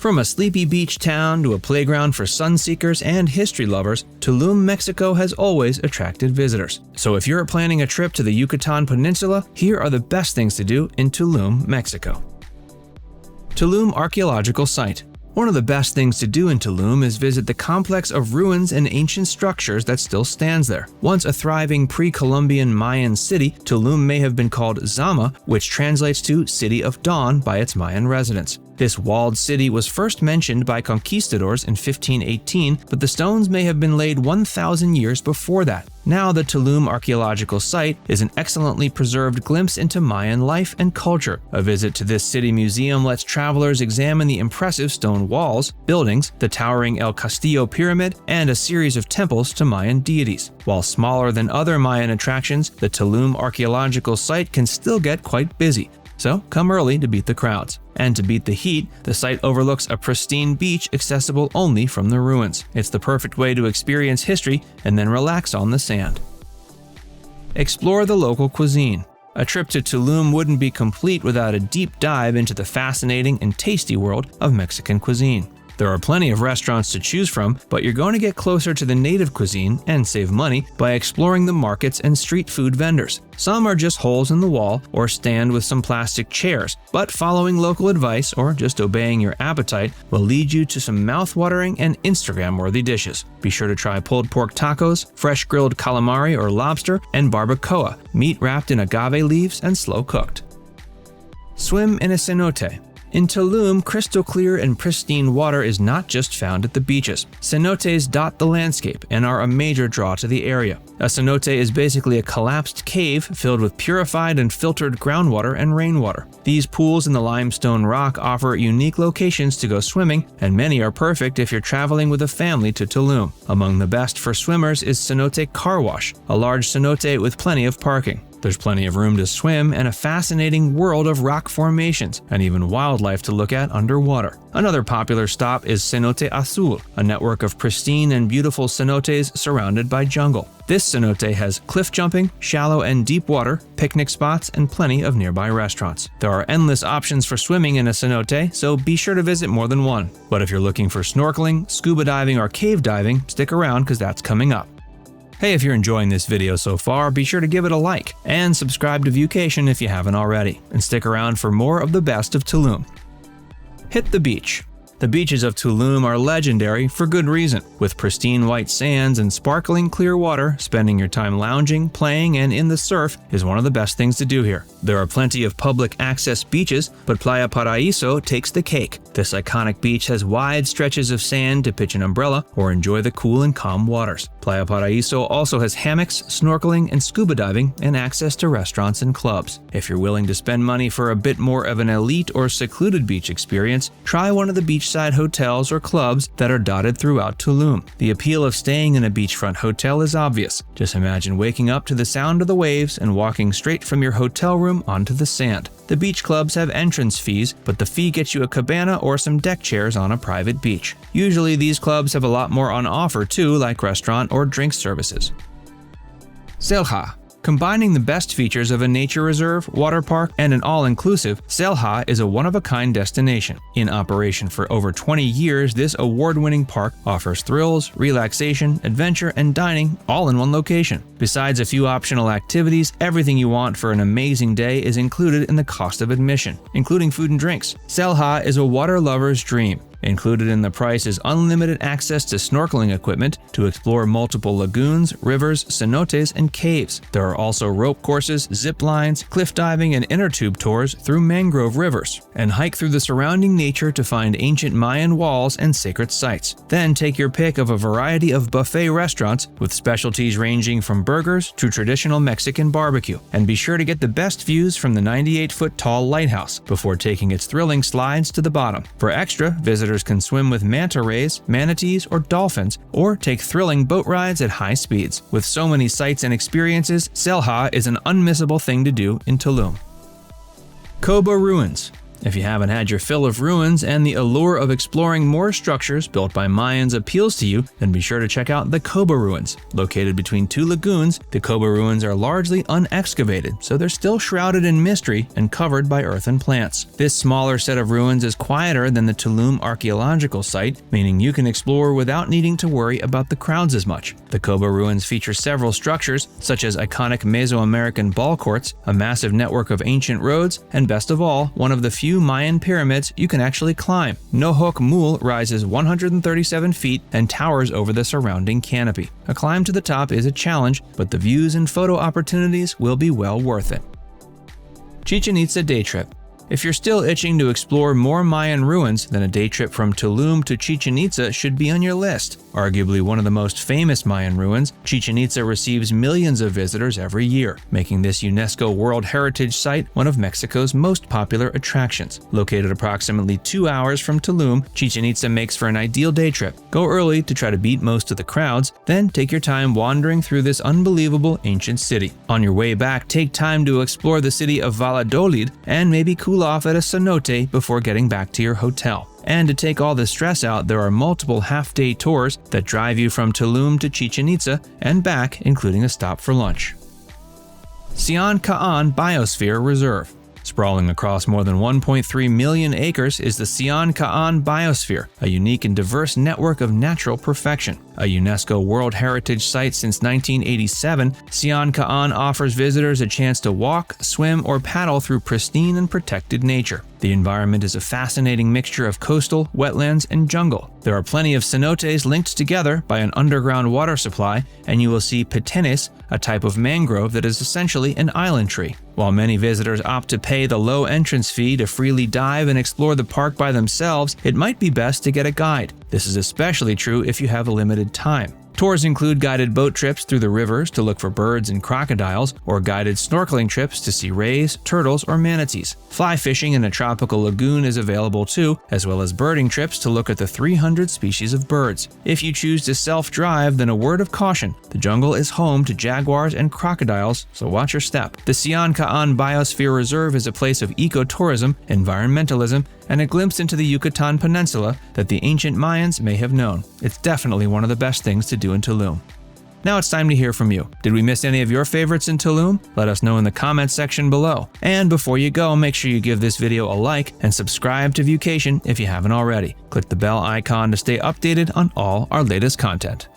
From a sleepy beach town to a playground for sunseekers and history lovers, Tulum, Mexico has always attracted visitors. So if you're planning a trip to the Yucatan Peninsula, here are the best things to do in Tulum, Mexico. Tulum Archaeological Site. One of the best things to do in Tulum is visit the complex of ruins and ancient structures that still stands there. Once a thriving pre-Columbian Mayan city, Tulum may have been called Zama, which translates to City of Dawn by its Mayan residents. This walled city was first mentioned by conquistadors in 1518, but the stones may have been laid 1,000 years before that. Now the Tulum Archaeological Site is an excellently preserved glimpse into Mayan life and culture. A visit to this city museum lets travelers examine the impressive stone walls, buildings, the towering El Castillo Pyramid, and a series of temples to Mayan deities. While smaller than other Mayan attractions, the Tulum Archaeological Site can still get quite busy. So come early to beat the crowds. And to beat the heat, the site overlooks a pristine beach accessible only from the ruins. It's the perfect way to experience history and then relax on the sand. Explore the local cuisine. A trip to Tulum wouldn't be complete without a deep dive into the fascinating and tasty world of Mexican cuisine. There are plenty of restaurants to choose from, but you're going to get closer to the native cuisine and save money by exploring the markets and street food vendors. Some are just holes in the wall or stand with some plastic chairs, but following local advice or just obeying your appetite will lead you to some mouth-watering and Instagram-worthy dishes. Be sure to try pulled pork tacos, fresh grilled calamari or lobster, and barbacoa, meat wrapped in agave leaves and slow cooked. Swim in a cenote. In Tulum, crystal clear and pristine water is not just found at the beaches. Cenotes dot the landscape and are a major draw to the area. A cenote is basically a collapsed cave filled with purified and filtered groundwater and rainwater. These pools in the limestone rock offer unique locations to go swimming, and many are perfect if you're traveling with a family to Tulum. Among the best for swimmers is Cenote Car Wash, a large cenote with plenty of parking. There's plenty of room to swim and a fascinating world of rock formations and even wildlife to look at underwater. Another popular stop is Cenote Azul, a network of pristine and beautiful cenotes surrounded by jungle. This cenote has cliff jumping, shallow and deep water, picnic spots, and plenty of nearby restaurants. There are endless options for swimming in a cenote, so be sure to visit more than one. But if you're looking for snorkeling, scuba diving, or cave diving, stick around because that's coming up. Hey, if you're enjoying this video so far, be sure to give it a like and subscribe to Viewcation if you haven't already, and stick around for more of the best of Tulum. Hit the beach. The beaches of Tulum are legendary for good reason. With pristine white sands and sparkling clear water, spending your time lounging, playing, and in the surf is one of the best things to do here. There are plenty of public access beaches, but Playa Paraíso takes the cake. This iconic beach has wide stretches of sand to pitch an umbrella or enjoy the cool and calm waters. Playa Paraíso also has hammocks, snorkeling, and scuba diving, and access to restaurants and clubs. If you're willing to spend money for a bit more of an elite or secluded beach experience, try one of the beachside hotels or clubs that are dotted throughout Tulum. The appeal of staying in a beachfront hotel is obvious. Just imagine waking up to the sound of the waves and walking straight from your hotel room onto the sand. The beach clubs have entrance fees, but the fee gets you a cabana or some deck chairs on a private beach. Usually these clubs have a lot more on offer too, like restaurant or drink services. Xel-Há. Combining the best features of a nature reserve, water park, and an all-inclusive, Xel-Há is a one-of-a-kind destination. In operation for over 20 years, this award-winning park offers thrills, relaxation, adventure, and dining all in one location. Besides a few optional activities, everything you want for an amazing day is included in the cost of admission, including food and drinks. Xel-Há is a water lover's dream. Included in the price is unlimited access to snorkeling equipment to explore multiple lagoons, rivers, cenotes, and caves. There are also rope courses, zip lines, cliff diving, and inner tube tours through mangrove rivers, and hike through the surrounding nature to find ancient Mayan walls and sacred sites. Then take your pick of a variety of buffet restaurants with specialties ranging from burgers to traditional Mexican barbecue, and be sure to get the best views from the 98-foot-tall lighthouse before taking its thrilling slides to the bottom. For extra, visitors can swim with manta rays, manatees, or dolphins, or take thrilling boat rides at high speeds. With so many sights and experiences, Xel-Há is an unmissable thing to do in Tulum. Coba Ruins. If you haven't had your fill of ruins and the allure of exploring more structures built by Mayans appeals to you, then be sure to check out the Coba Ruins. Located between two lagoons, the Coba Ruins are largely unexcavated, so they're still shrouded in mystery and covered by earth and plants. This smaller set of ruins is quieter than the Tulum Archaeological site, meaning you can explore without needing to worry about the crowds as much. The Coba Ruins feature several structures, such as iconic Mesoamerican ball courts, a massive network of ancient roads, and best of all, one of the few Mayan pyramids you can actually climb. Nohok Mul rises 137 feet and towers over the surrounding canopy. A climb to the top is a challenge, but the views and photo opportunities will be well worth it. Chichen Itza Day Trip. If you're still itching to explore more Mayan ruins, then a day trip from Tulum to Chichen Itza should be on your list. Arguably one of the most famous Mayan ruins, Chichen Itza receives millions of visitors every year, making this UNESCO World Heritage Site one of Mexico's most popular attractions. Located approximately 2 hours from Tulum, Chichen Itza makes for an ideal day trip. Go early to try to beat most of the crowds, then take your time wandering through this unbelievable ancient city. On your way back, take time to explore the city of Valladolid and maybe cool off at a cenote before getting back to your hotel. And to take all the stress out, there are multiple half-day tours that drive you from Tulum to Chichen Itza and back, including a stop for lunch. Sian Biosphere Reserve. Sprawling across more than 1.3 million acres is the Sian Biosphere, a unique and diverse network of natural perfection. A UNESCO World Heritage Site since 1987, Sian offers visitors a chance to walk, swim, or paddle through pristine and protected nature. The environment is a fascinating mixture of coastal, wetlands, and jungle. There are plenty of cenotes linked together by an underground water supply, and you will see pitenes, a type of mangrove that is essentially an island tree. While many visitors opt to pay the low entrance fee to freely dive and explore the park by themselves, it might be best to get a guide. This is especially true if you have a limited time. Tours include guided boat trips through the rivers to look for birds and crocodiles, or guided snorkeling trips to see rays, turtles, or manatees. Fly fishing in a tropical lagoon is available too, as well as birding trips to look at the 300 species of birds. If you choose to self-drive, then a word of caution: the jungle is home to jaguars and crocodiles, so watch your step. The Sian Biosphere Reserve is a place of ecotourism, environmentalism, and a glimpse into the Yucatan Peninsula that the ancient Mayans may have known. It's definitely one of the best things to do in Tulum. Now it's time to hear from you. Did we miss any of your favorites in Tulum? Let us know in the comments section below. And before you go, make sure you give this video a like and subscribe to Viewcation if you haven't already. Click the bell icon to stay updated on all our latest content.